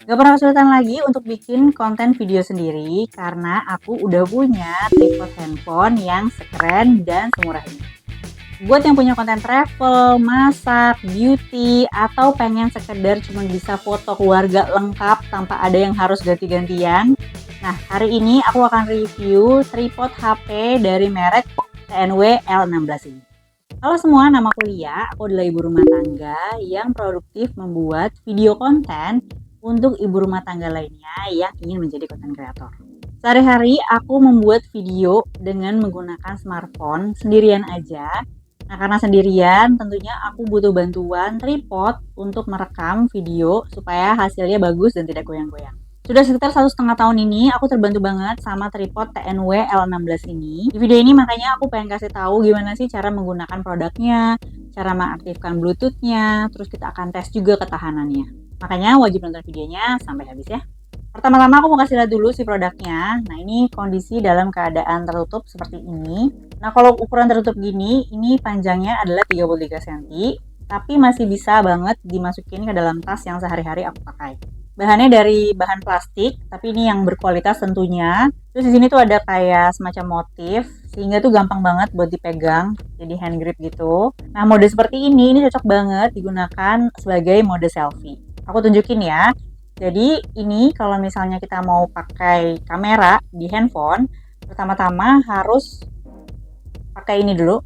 Gak pernah kesulitan lagi untuk bikin konten video sendiri karena aku udah punya tripod handphone yang sekeren dan semurah ini. Buat yang punya konten travel, masak, beauty, atau pengen sekedar cuma bisa foto keluarga lengkap tanpa ada yang harus ganti-gantian. Nah, hari ini aku akan review tripod HP dari merek TNW L16 ini. Halo semua, nama aku Lia. Aku adalah ibu rumah tangga yang produktif membuat video konten untuk ibu rumah tangga lainnya yang ingin menjadi konten kreator. Sehari-hari aku membuat video dengan menggunakan smartphone sendirian aja. Nah, karena sendirian, tentunya aku butuh bantuan tripod untuk merekam video supaya hasilnya bagus dan tidak goyang-goyang. Sudah sekitar 1,5 tahun ini, aku terbantu banget sama tripod TNW L16 ini. Di video ini makanya aku pengen kasih tahu gimana sih cara menggunakan produknya, cara mengaktifkan Bluetooth-nya, terus kita akan tes juga ketahanannya. Makanya wajib nonton videonya sampai habis ya. Pertama-tama aku mau kasih lihat dulu si produknya. Nah, ini kondisi dalam keadaan tertutup seperti ini. Nah, kalau ukuran tertutup gini, ini panjangnya adalah 33 cm, tapi masih bisa banget dimasukin ke dalam tas yang sehari-hari aku pakai. Bahannya dari bahan plastik, tapi ini yang berkualitas tentunya. Terus di sini tuh ada kayak semacam motif, sehingga tuh gampang banget buat dipegang, jadi hand grip gitu. Nah, mode seperti ini cocok banget digunakan sebagai mode selfie. Aku tunjukin ya. Jadi ini kalau misalnya kita mau pakai kamera di handphone, pertama-tama harus pakai ini dulu,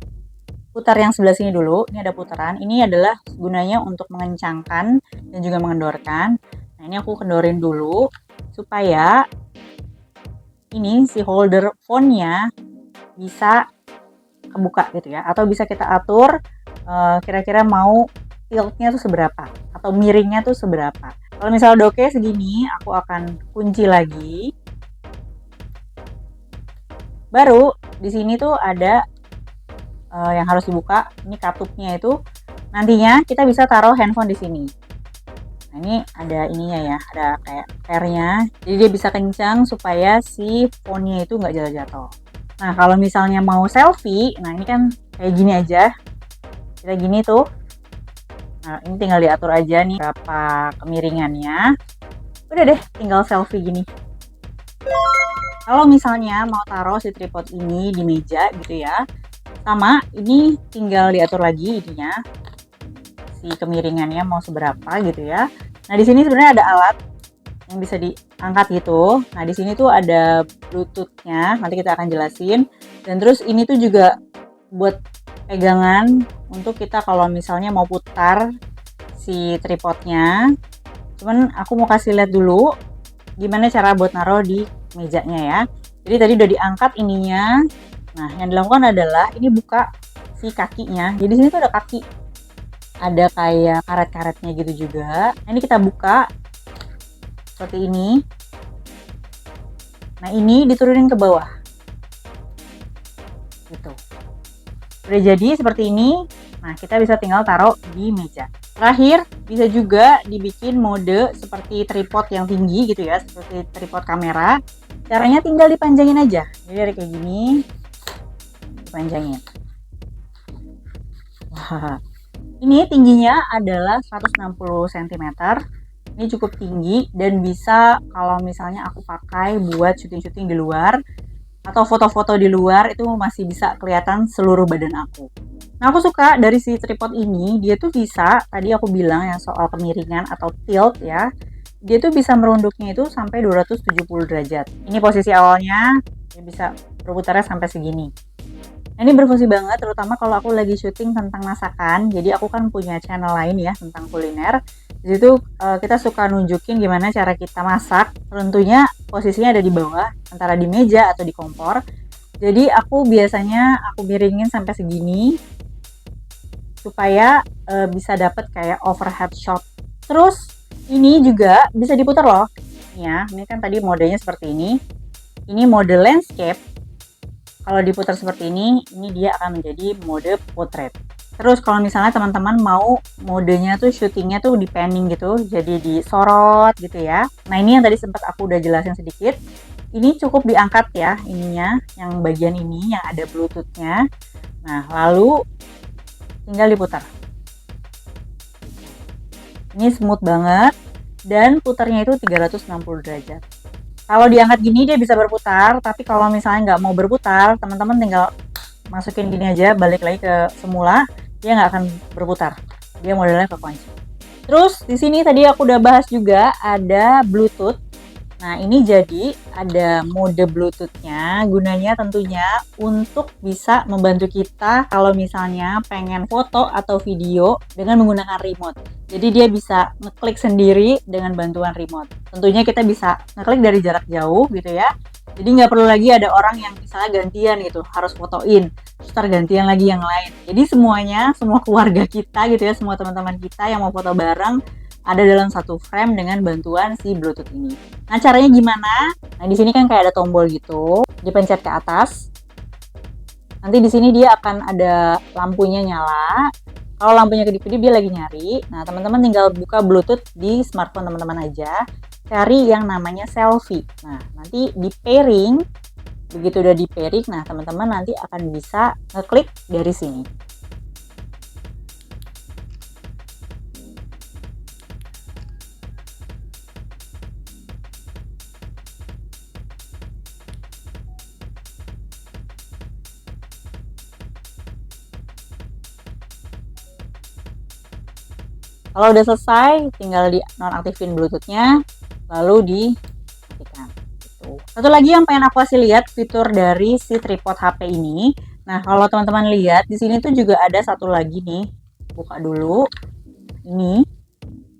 putar yang sebelah sini dulu. Ini ada putaran. Ini adalah gunanya untuk mengencangkan dan juga mengendorkan. Nah, ini aku kendorin dulu supaya ini si holder phone-nya bisa kebuka gitu ya, atau bisa kita atur kira-kira mau tiltnya tuh seberapa atau miringnya tuh seberapa. Kalau misalnya udah oke segini, aku akan kunci lagi. Baru di sini tuh ada yang harus dibuka. Ini katupnya itu nantinya kita bisa taruh handphone di sini. Nah, ini ada ininya ya, ada kayak airnya. Jadi dia bisa kencang supaya si phone-nya itu nggak jatuh-jatuh. Nah, kalau misalnya mau selfie, nah ini kan kayak gini aja. Kita gini tuh. Nah, ini tinggal diatur aja nih berapa kemiringannya. Udah deh, tinggal selfie gini. Kalau misalnya mau taruh si tripod ini di meja gitu ya, sama ini tinggal diatur lagi ininya, si kemiringannya mau seberapa gitu ya. Nah, di sini sebenarnya ada alat yang bisa diangkat gitu. Nah, di sini tuh ada Bluetooth-nya, nanti kita akan jelasin. Dan terus ini tuh juga buat pegangan untuk kita kalau misalnya mau putar si tripodnya. Cuman aku mau kasih lihat dulu gimana cara buat naruh di mejanya ya. Jadi tadi udah diangkat ininya. Nah, yang dilakukan adalah ini buka si kakinya. Jadi sini tuh ada kaki. Ada kayak karet-karetnya gitu juga. Nah, ini kita buka seperti ini. Nah, ini diturunin ke bawah. Gitu. Udah jadi seperti ini. Nah, kita bisa tinggal taruh di meja. Terakhir, bisa juga dibikin mode seperti tripod yang tinggi gitu ya, seperti tripod kamera. Caranya tinggal dipanjangin aja. Jadi dari kayak gini, dipanjangin. Wah, ini tingginya adalah 160 cm. Ini cukup tinggi dan bisa kalau misalnya aku pakai buat syuting-syuting di luar atau foto-foto di luar itu masih bisa kelihatan seluruh badan aku. Nah, aku suka dari si tripod ini, dia tuh bisa, tadi aku bilang yang soal kemiringan atau tilt ya, dia tuh bisa merunduknya itu sampai 270 derajat. Ini posisi awalnya, dia bisa berputarnya sampai segini. Nah, ini berfungsi banget, terutama kalau aku lagi syuting tentang masakan. Jadi aku kan punya channel lain ya tentang kuliner. Di situ kita suka nunjukin gimana cara kita masak. Tentunya posisinya ada di bawah, antara di meja atau di kompor. Jadi aku biasanya aku miringin sampai segini supaya bisa dapet kayak overhead shot. Terus ini juga bisa diputar loh. Ya, ini kan tadi modenya seperti ini. Ini mode landscape. Kalau diputar seperti ini dia akan menjadi mode portrait. Terus kalau misalnya teman-teman mau modenya tuh syutingnya tuh di panning gitu, jadi disorot gitu ya. Nah, ini yang tadi sempat aku udah jelasin sedikit. Ini cukup diangkat ya ininya, yang bagian ini yang ada Bluetooth-nya. Nah, lalu tinggal diputar. Ini smooth banget. dan putarnya itu 360 derajat. Kalau diangkat gini dia bisa berputar, tapi kalau misalnya nggak mau berputar, teman-teman tinggal masukin gini aja, balik lagi ke semula, dia nggak akan berputar. Dia modelnya kekunci. Terus di sini tadi aku udah bahas juga ada Bluetooth. Nah, ini jadi ada mode Bluetooth-nya, gunanya tentunya untuk bisa membantu kita kalau misalnya pengen foto atau video dengan menggunakan remote. Jadi dia bisa ngeklik sendiri dengan bantuan remote. Tentunya kita bisa ngeklik dari jarak jauh gitu ya. Jadi nggak perlu lagi ada orang yang misalnya gantian gitu, harus fotoin, terus gantian lagi yang lain. Jadi semuanya, semua keluarga kita gitu ya, semua teman-teman kita yang mau foto bareng, ada dalam satu frame dengan bantuan si Bluetooth ini. Nah, caranya gimana? Nah, di sini kan kayak ada tombol gitu, dipencet ke atas. Nanti di sini dia akan ada lampunya nyala. Kalau lampunya kedip-kedip dia lagi nyari. Nah, teman-teman tinggal buka Bluetooth di smartphone teman-teman aja, cari yang namanya selfie. Nah, nanti di pairing, begitu udah di pairing, nah teman-teman nanti akan bisa ngeklik dari sini. Kalau udah selesai, tinggal di nonaktifin Bluetooth-nya, lalu dimatikan. Gitu. Satu lagi yang pengen aku kasih lihat fitur dari si tripod HP ini. Nah, kalau teman-teman lihat di sini tuh juga ada satu lagi nih. Buka dulu. Ini.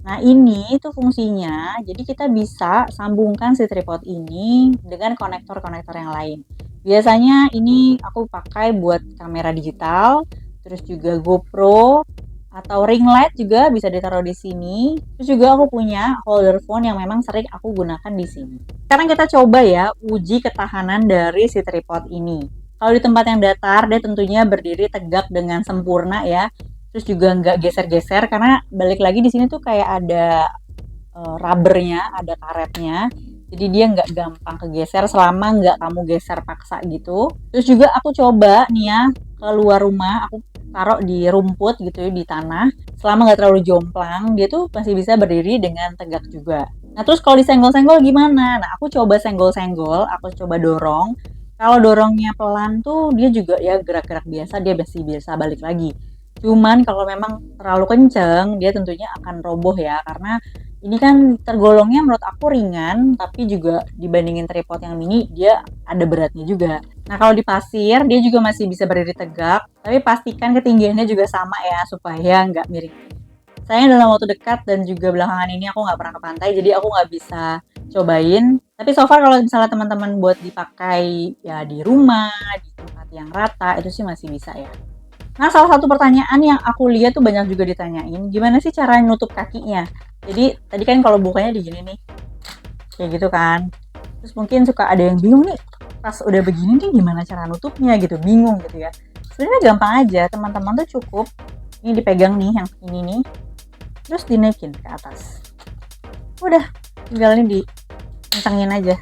Nah, ini tuh fungsinya. Jadi kita bisa sambungkan si tripod ini dengan konektor-konektor yang lain. Biasanya ini aku pakai buat kamera digital, terus juga GoPro, atau ring light juga bisa ditaruh di sini. Terus juga aku punya holder phone yang memang sering aku gunakan di sini. Sekarang kita coba ya uji ketahanan dari si tripod ini. Kalau di tempat yang datar, dia tentunya berdiri tegak dengan sempurna ya. Terus juga nggak geser-geser karena balik lagi di sini tuh kayak ada rubbernya, ada karetnya. Jadi dia nggak gampang kegeser selama nggak kamu geser paksa gitu. Terus juga aku coba nih ya keluar rumah, aku taruh di rumput gitu ya, di tanah, selama nggak terlalu jomplang, dia tuh masih bisa berdiri dengan tegak juga. Nah, terus kalau disenggol-senggol gimana? Nah, aku coba senggol-senggol, aku coba dorong. Kalau dorongnya pelan tuh dia juga ya gerak-gerak biasa, dia masih bisa balik lagi. Cuman kalau memang terlalu kenceng, dia tentunya akan roboh ya, karena ini kan tergolongnya menurut aku ringan, tapi juga dibandingin tripod yang mini, dia ada beratnya juga. Nah, kalau di pasir, dia juga masih bisa berdiri tegak, tapi pastikan ketinggiannya juga sama ya, supaya nggak miring. Sayangnya dalam waktu dekat dan juga belakangan ini aku nggak pernah ke pantai, jadi aku nggak bisa cobain. Tapi so far kalau misalnya teman-teman buat dipakai ya di rumah, di tempat yang rata, itu sih masih bisa ya. Nah, salah satu pertanyaan yang aku lihat tuh banyak juga ditanyain, gimana sih cara nutup kakinya? Jadi, tadi kan kalau bukanya di gini nih, kayak gitu kan. Terus mungkin suka ada yang bingung nih, pas udah begini nih gimana cara nutupnya gitu, bingung gitu ya. Sebenarnya gampang aja, teman-teman tuh cukup, ini dipegang nih, yang ini nih, terus dinaikin ke atas. Udah, tinggal ini dikencengin aja.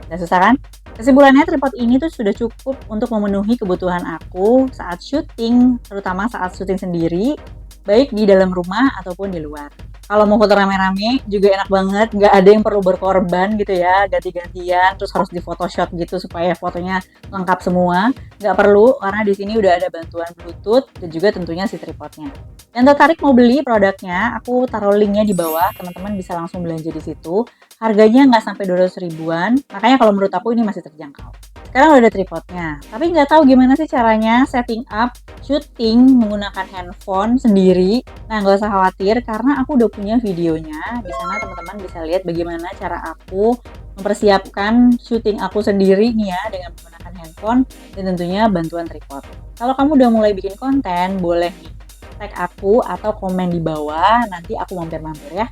Gak susah kan? Kesimpulannya tripod ini tuh sudah cukup untuk memenuhi kebutuhan aku saat syuting, terutama saat syuting sendiri, baik di dalam rumah ataupun di luar. Kalau mau foto rame-rame juga enak banget, nggak ada yang perlu berkorban gitu ya, ganti-gantian, terus harus di photoshop gitu supaya fotonya lengkap semua. Nggak perlu, karena di sini udah ada bantuan Bluetooth dan juga tentunya si tripodnya. Yang tertarik mau beli produknya, aku taruh linknya di bawah, teman-teman bisa langsung belanja di situ. Harganya nggak sampai 200 ribuan, makanya kalau menurut aku ini masih terjangkau. Sekarang udah ada tripodnya, tapi nggak tahu gimana sih caranya setting up syuting menggunakan handphone sendiri. Nah, nggak usah khawatir karena aku udah punya videonya. Di sana teman-teman bisa lihat bagaimana cara aku mempersiapkan syuting aku sendiri nih ya dengan menggunakan handphone dan tentunya bantuan tripod. Kalau kamu udah mulai bikin konten, boleh nih tag aku atau komen di bawah, nanti aku mampir-mampir ya.